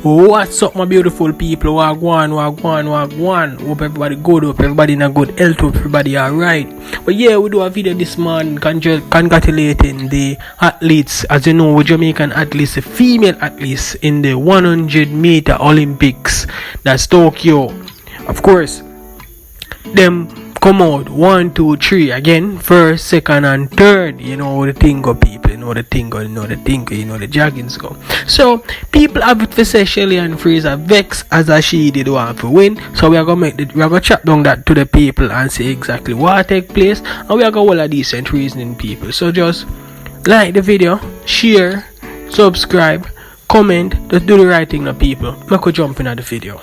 What's up, my beautiful people? Wagwan. Hope everybody good, hope everybody in a good health, hope everybody alright. But yeah, we do a video this morning congratulating the athletes. As you know, Jamaican athletes, the female athletes in the 100-meter Olympics. That's Tokyo. Of course, them come out 1, 2, 3 again, first, second, and third. You know the thing go, people. You know the thing go. You know the Jamaicans go. So people have it to say Shelly-Ann Fraser vex as she did want to win. So we are gonna chat down that to the people and see exactly what take place, and we are gonna hold a decent reasoning, people. So just like the video, share, subscribe, comment, just do the right thing, now, people. Make we jump into the video.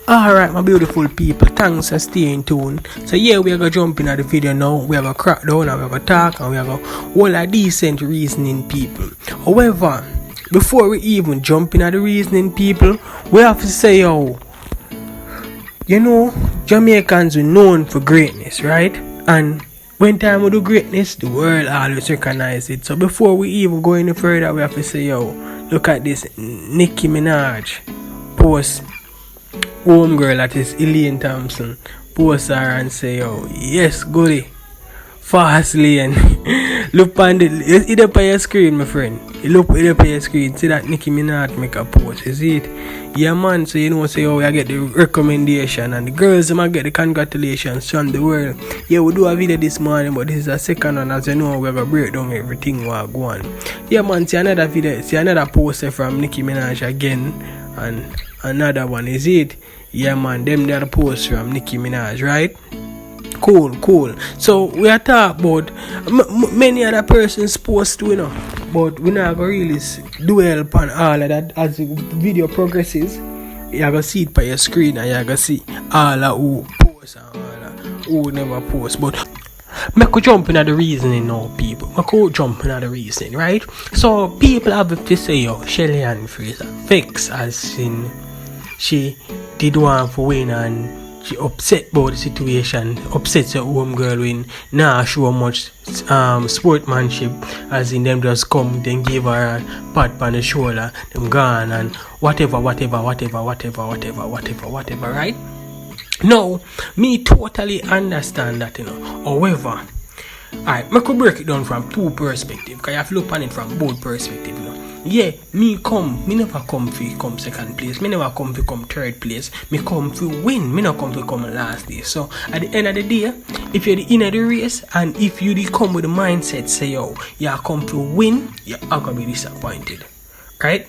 Alright, my beautiful people, thanks for staying tuned. So yeah, we are gonna jump into the video now. We are gonna crack down and we are gonna talk and we are gonna hold a decent reasoning, people. However, before we even jump into the reasoning, people, we have to say, you know, Jamaicans are known for greatness, right? And when time we do greatness, the world always recognize it. So before we even go any further, we have to say, look at this. Nicki Minaj post homegirl, that is Elaine Thompson, post her and say, yes, goody, fastly. And look on it up on your screen, my friend. Look it up on your screen. See that Nicki Minaj make a post. You see it? Yeah, man. So you know, say, I get the recommendation, and the girls might get the congratulations from the world. Yeah, we do a video this morning, but this is a second one. As you know, we're gonna break down everything what go on. Yeah, man. See another video. See another poster from Nicki Minaj again, and another one. Is it? Yeah, man, them there the posts from Nicki Minaj, right? Cool. So we are talking about many other persons post too, you know, but we're not gonna really dwell upon all of that. As the video progresses, you're gonna see it by your screen, and you're gonna see all of who post and all of who never post. But make we jump into the reasoning now, people. Make we jump into the reasoning, right? So people have to say, Shelly-Ann Fraser vex as in she did want for win and she upset about the situation, upset her home girl win, nah show much sportsmanship, as in them just come, then give her a pat on the shoulder, them gone and whatever, right? No, me totally understand that, you know. However, alright, I could break it down from two perspectives, because you have to look on it from both perspectives, you know. Yeah, me never come for come second place, me never come for come third place, me come for win, me not come for come last day. So at the end of the day, if you're in the race and if you come with the mindset say you come to win, you're gonna be disappointed, right?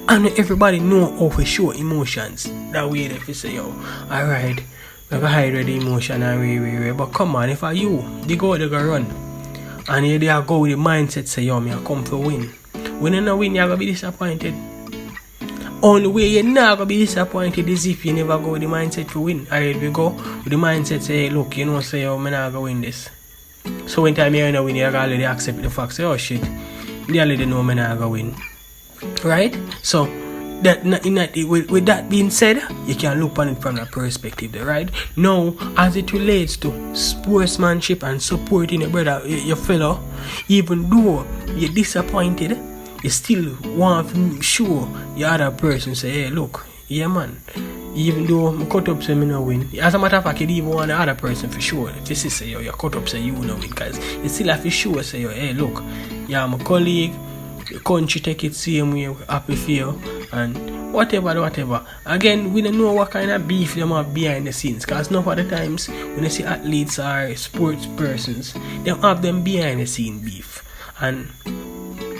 And everybody know how to show emotions that way. If you say alright, we're gonna hide the emotion and we, but come on, if I you go run and you there go with the mindset say me I come to win. When you not win, you're going to be disappointed. Only way you're not going to be disappointed is if you never go with the mindset to win. Alright, we go with the mindset say, look, you know, say, I'm not going to win this. So when time you're not win, you're already accept the fact, say, shit, they already know I'm not going to win. Right? So, with that being said, you can look on it from that perspective, right? Now, as it relates to sportsmanship and supporting your brother, your fellow, even though you're disappointed, you still want to show the other person, say, hey, look, yeah, man, even though I cut up say me no win, as a matter of fact, you even want the other person for sure. If this is say, you cut up say you no win, because you still have to show, say, hey, look, yeah, I'm a colleague, the country take it same way, happy for you, and whatever. Again, we don't know what kind of beef them have behind the scenes, because enough of the times when you see athletes or sports persons, they have them behind the scene beef, and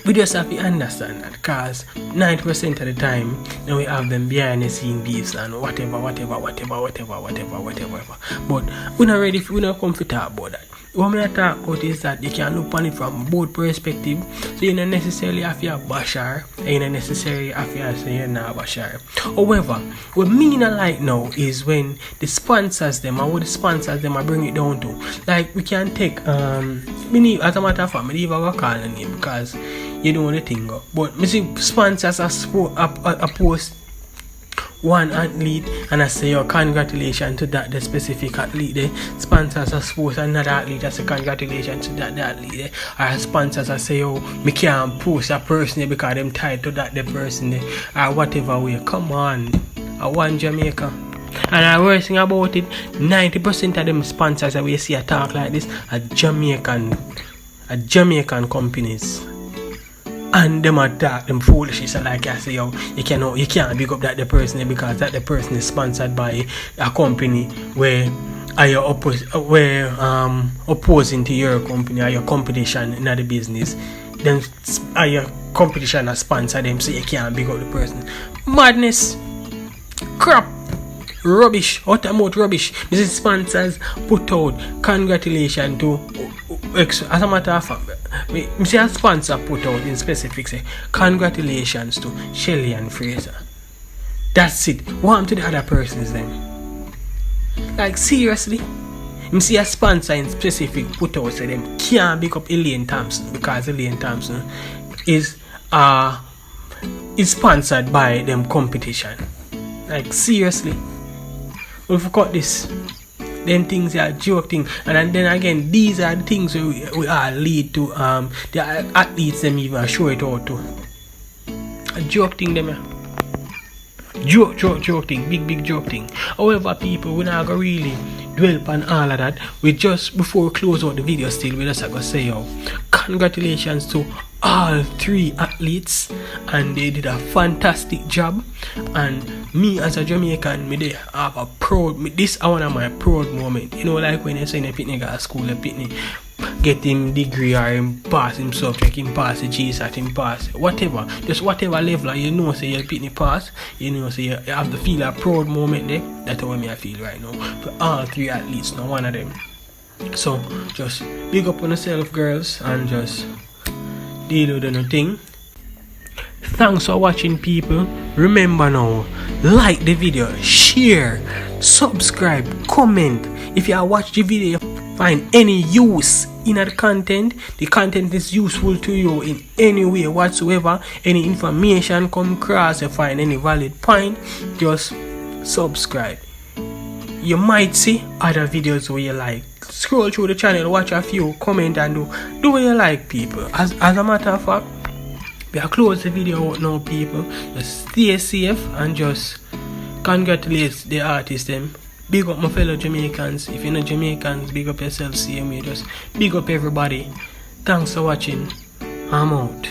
we just have to understand that, because 90% of the time then we have them behind the scene beefs and whatever. But we're not ready, we're not come to talk about that. What I'm talk about is that you can look on it from both perspectives. So you don't necessarily have to bash her, and you don't necessarily have to say you're not bash her. However, what me not like now is when the sponsors them, or what the sponsors them I bring it down to. Like we can take as a matter of fact, I even go call the name because you don't want to think of. But me see sponsors are post one athlete and I say, yo, congratulations to that the specific athlete there. Sponsors are suppose another athlete, I say congratulations to that the athlete there. Or sponsors I say, yo, me can't post a person there because them tied to that the person there. Or whatever way. Come on. I want Jamaica. And the worst thing about it, 90% of them sponsors that we see a talk like this are Jamaican companies. And them attack them foolishness, and like I say, yo, you can't big up that the person because that the person is sponsored by a company where opposing to your company or your competition in the business. Then your competition has sponsored them, so you can't big up the person. Madness, crap, rubbish, what about rubbish? This is sponsors put out congratulations to. As a matter of fact, me see a sponsor put out in specific say congratulations to Shelly-Ann Fraser. That's it. What to the other persons then? Like seriously? Me see a sponsor in specific put out say them can't pick up Elaine Thompson because Elaine Thompson is sponsored by them competition. Like seriously? We've got this. Them things are joke thing, and then again these are the things we all lead to the athletes them even show it out to. A joke thing them joke thing, big joke thing. However, people, we not gonna really dwell upon all of that. We just before we close out the video still we just gonna say congratulations to all 3 athletes, and they did a fantastic job. And me as a Jamaican, they have a proud. This one of my proud moment. You know, like when you say a picnic at school, a picnic, get him degree or him pass him subject, him pass the GSAT, him pass whatever, just whatever level. You know, say your picnic pass. You know, say you have to feel a proud moment there. That's what I feel right now for all 3 athletes, not one of them. So just big up on yourself, girls, and just deal with the thing. Thanks for watching, people. Remember now, like the video, share, subscribe, comment. If you watch the video, find any use in the content is useful to you in any way whatsoever, any information come across, you find any valid point, just subscribe. You might see other videos where you like. Scroll through the channel, watch a few, comment, and do what you like, people. As a matter of fact, we are close the video out now, people. Just stay safe and just congratulate the artists them. Big up my fellow Jamaicans. If you're not Jamaicans, big up yourself, same way. Just big up everybody. Thanks for watching. I'm out.